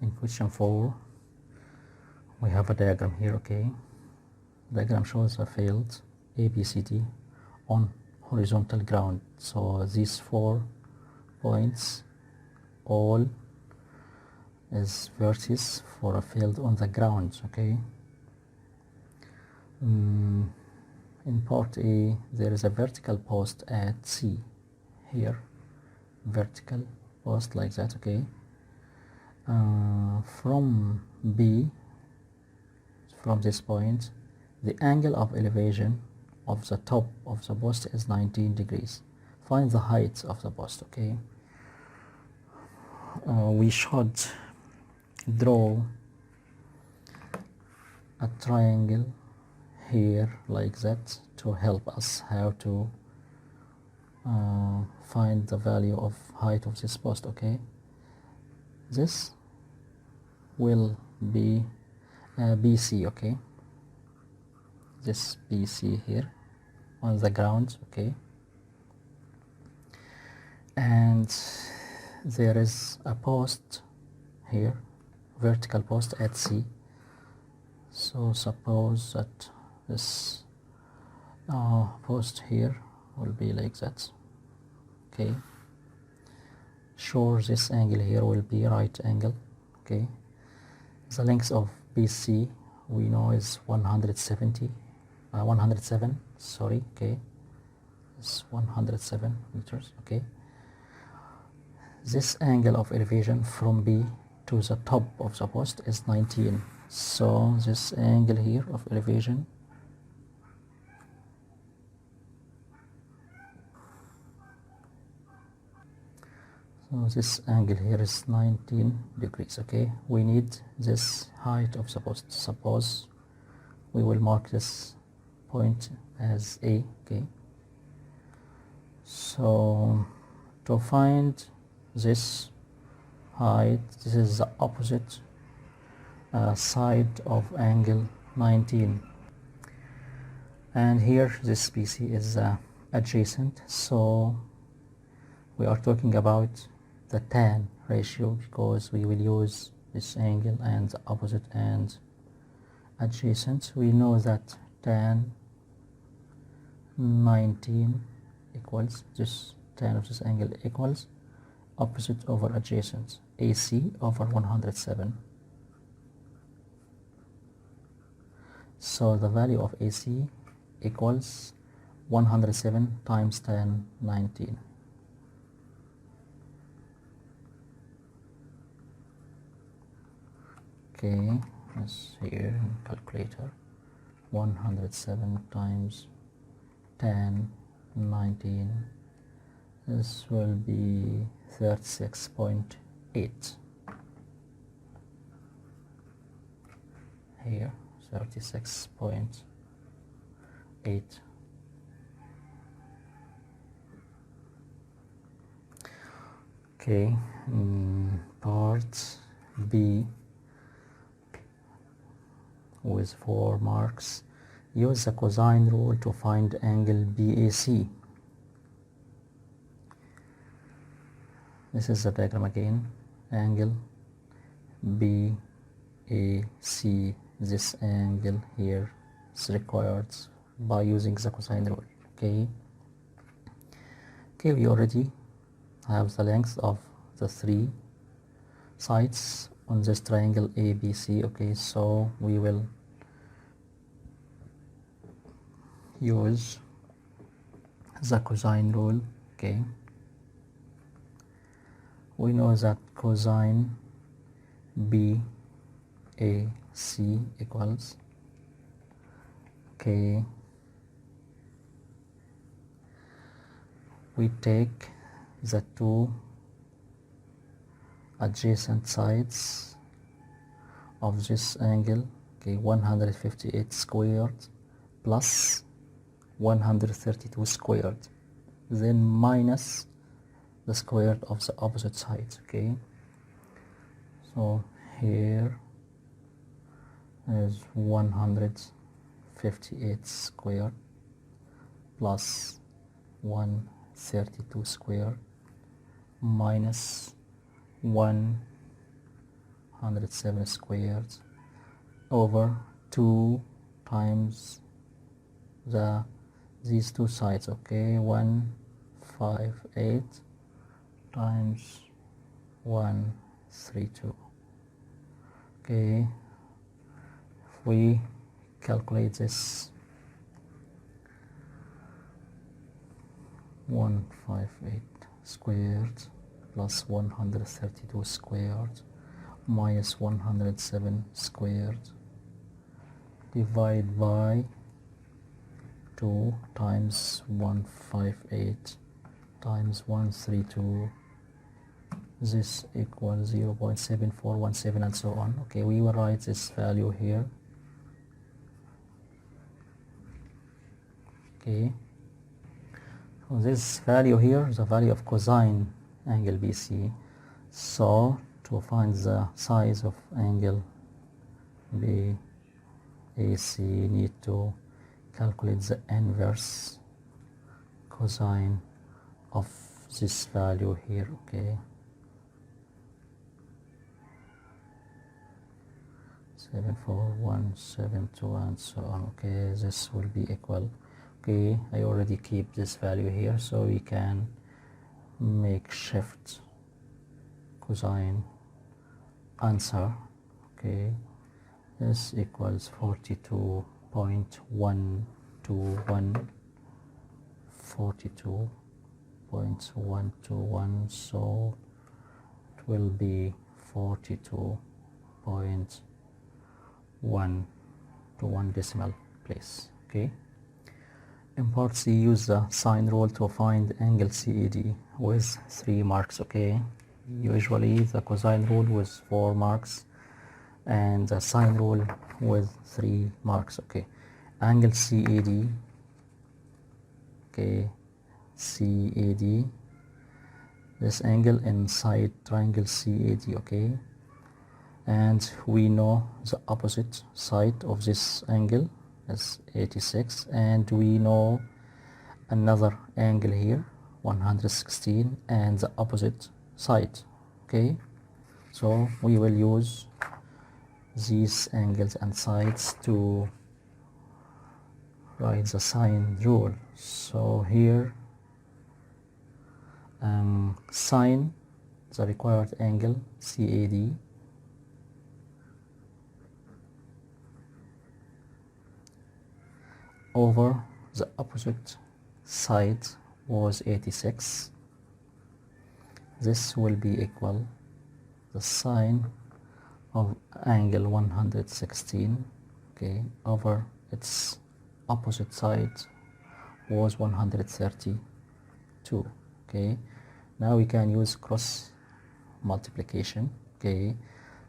In question 4, we have a diagram here, okay? Diagram shows a field ABCD on horizontal ground. So these 4 points all is vertices for a field on the ground, okay? In part A, there is a vertical post at C here, vertical post like that, okay? From B, from this point, the angle of elevation of the top of the post is 19 degrees. Find the height of the post, okay? We should draw a triangle here like that to help us how to find the value of height of this post, okay? This will be BC, okay? This BC here on the ground, okay? And there is a post here, vertical post at C. So suppose that this post here will be like that, okay? Sure, this angle here will be right angle, okay? The length of BC we know is 107, sorry, okay? It's 107 meters, okay? This angle of elevation from B to the top of the post is 19. So this angle here of elevation is 19 degrees, okay? We need this height of the post. Suppose we will mark this point as A, okay? So to find this height, this is the opposite side of angle 19, and here this BC is adjacent, so we are talking about the tan ratio because we will use this angle and the opposite and adjacent. We know that tan 19 equals this tan of this angle equals opposite over adjacent, AC over 107. So the value of AC equals 107 times tan 19. Okay, let's here in calculator. 107 times tan 19. This will be 36.8. Here, 36.8. Okay, part B with 4 marks. Use the cosine rule to find angle BAC. This is the diagram again. Angle BAC, this angle here is required by using the cosine rule, okay? Okay, we already have the length of the 3 sides on this triangle ABC, okay? So we will use the cosine rule, okay? We know that cosine BAC equals, okay, we take the 2 adjacent sides of this angle, okay, 158 squared plus 132 squared, then minus the square of the opposite sides, okay? So here is 158 squared plus 132 squared minus 1 107 squared over 2 times these two sides, okay, 158 times 132. Okay, if we calculate this, 158 squared plus 132 squared minus 107 squared divide by 2 times 158 times 132, this equals 0.7417 and so on. Okay, we will write this value here. Okay, so this value here is the value of cosine angle BC. So to find the size of angle BAC, you need to calculate the inverse cosine of this value here. Okay, 74172 and so on. Okay, this will be equal. Okay, I already keep this value here, so we can make shift cosine answer. Okay, this equals 42.121, 42.121, so it will be 42.1 to 1 decimal place. Okay, in part C, use the sine rule to find angle CAD with 3 marks. Okay, usually the cosine rule with 4 marks and the sine rule with 3 marks. Okay, angle CAD, okay, CAD, this angle inside triangle CAD. Okay, and we know the opposite side of this angle is 86, and we know another angle here 116 and the opposite side. Okay, so we will use these angles and sides to write the sine rule. So here sine the required angle CAD over the opposite side was 86. This will be equal the sine of angle 116, okay, over its opposite side was 132. Okay, now we can use cross multiplication. Okay,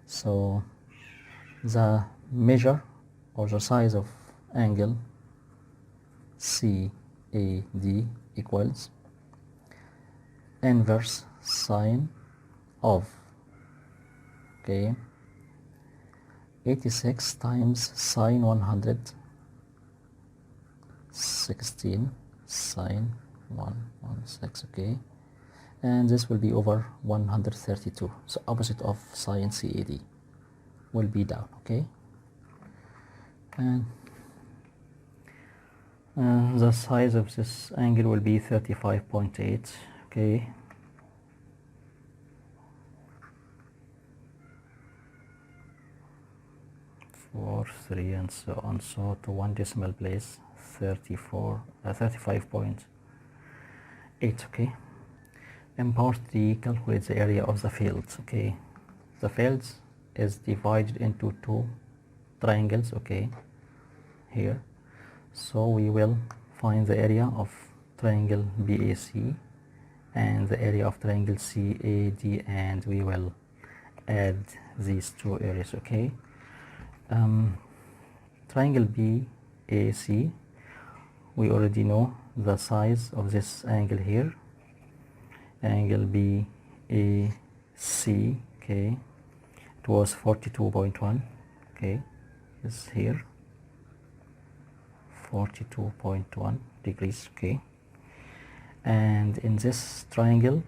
so the measure or the size of angle CAD equals inverse sine of, okay, 86 times sine 116 sine 116. Okay, and this will be over 132, so opposite of sine CAD will be down. Okay, and the size of this angle will be 35.8. Okay, four, 3 and so on, so to 1 decimal place 35.8. Okay, in part D, calculate the area of the fields. Okay, the fields is divided into 2 triangles. Okay, here, so we will find the area of triangle BAC and the area of triangle CAD, and we will add these 2 areas. Okay, triangle BAC, we already know the size of this angle here, angle BAC. Okay, it was 42.1. okay, this here 42.1 degrees. Okay, and in this triangle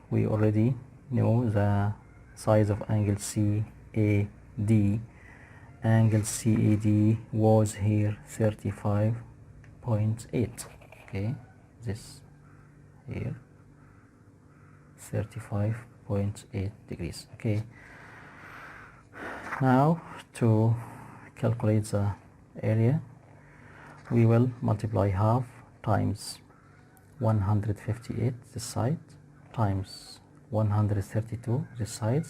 we already know the size of angle CAD, angle CAD was here 35.8. Okay, this here 35.8 degrees. Okay, now to calculate the area, we will multiply half times 158 this side times 132 this side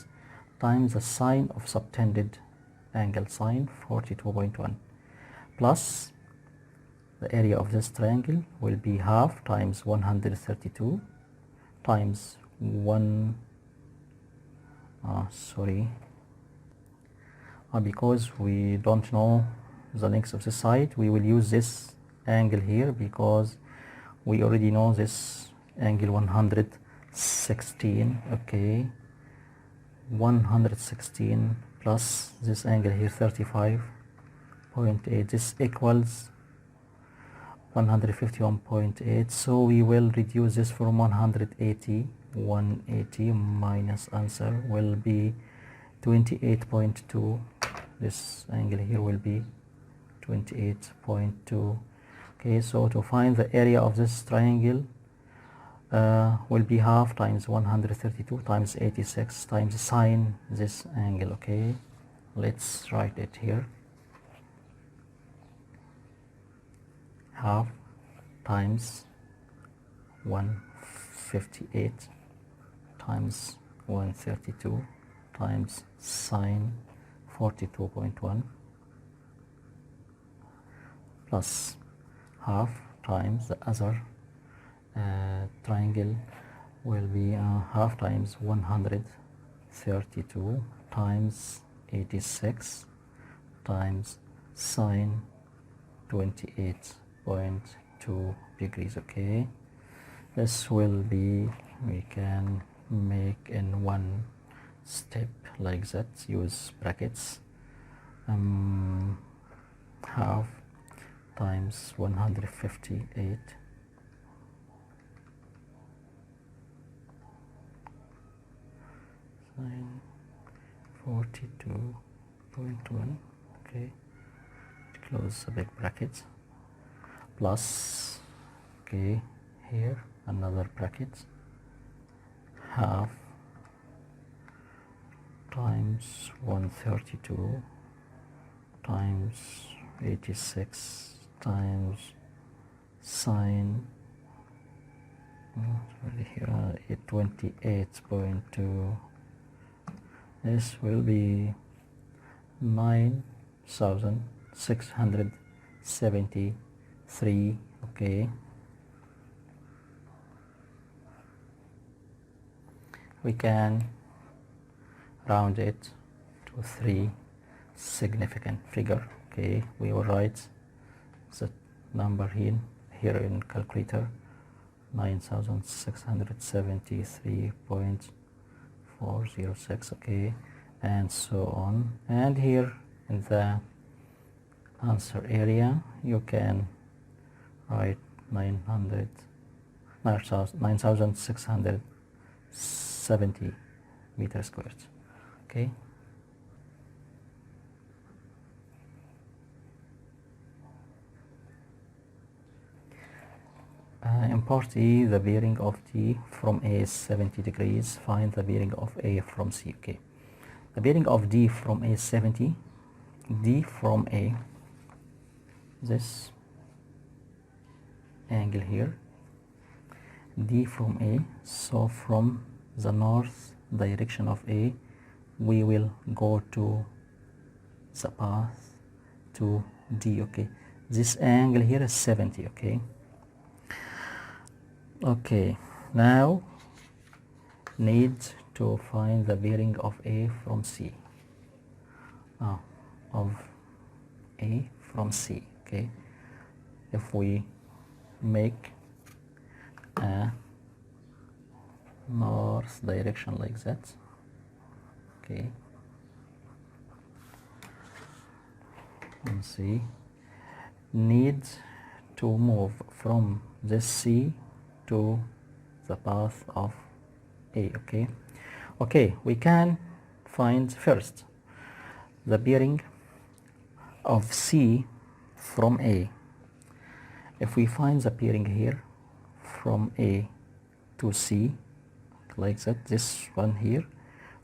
times the sine of subtended angle sine 42.1 plus the area of this triangle will be half times 132 times because we don't know the length of the side, we will use this angle here because we already know this angle 116. Okay, 116 plus this angle here 35.8, this equals 151.8. so we will reduce this from 180 minus answer will be 28.2. this angle here will be 28.2. okay, so to find the area of this triangle will be half times 132 times 86 times sine this angle. Okay, let's write it here. Half times 158 times 132 times sine 42.1 plus half times the other triangle will be half times 132 times 86 times sine 28.2 degrees. Okay, this will be, we can make in one step like that, use brackets. Half times 158 sine 42.1. okay, close the big bracket plus, okay, here another bracket, half times 132 times 86 times sine 28.2. this will be 9,673. okay, we can round it to 3 significant figure. Okay, we will write the number here in calculator, 9,673.406. okay, and so on, and here in the answer area you can write 9,670 meters squared. Okay, in part E, the bearing of D from A is 70 degrees. Find the bearing of A from C. Okay, the bearing of D from A is 70. D from A, this angle here, D from A, so from the north direction of A we will go to the path to D. Okay, this angle here is 70. Okay, now need to find the bearing of A from C, of A from C. Okay, if we make a north direction like that, okay, and C need to move from this C to the path of A. Okay, we can find first the bearing of C from A. If we find the bearing here from A to C, like that, this one here,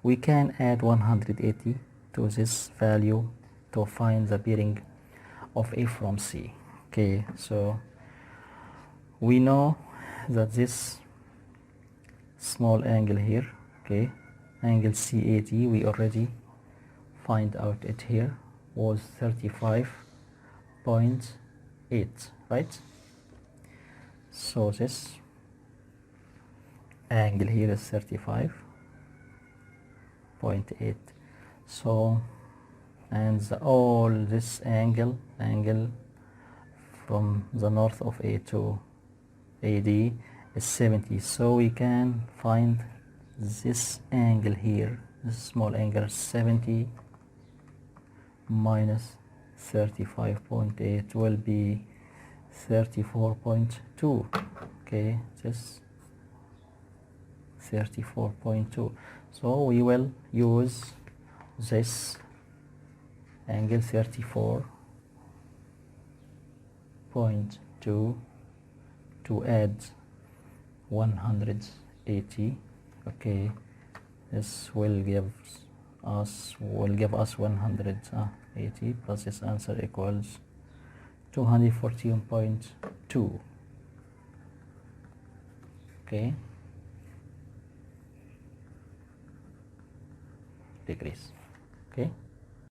we can add 180 to this value to find the bearing of A from C. Okay, so we know that this small angle here, okay, angle CAD, we already find out it here was 35.8, right? So this angle here is 35.8. So, and all this angle from the north of A to AD is 70. So we can find this angle here, this small angle, 70 minus 35.8 will be 34.2. Okay, just 34.2. So we will use this angle 34.2 to add 180. Okay, this will give us 180 plus this answer equals 214.2. okay, degrees. Okay.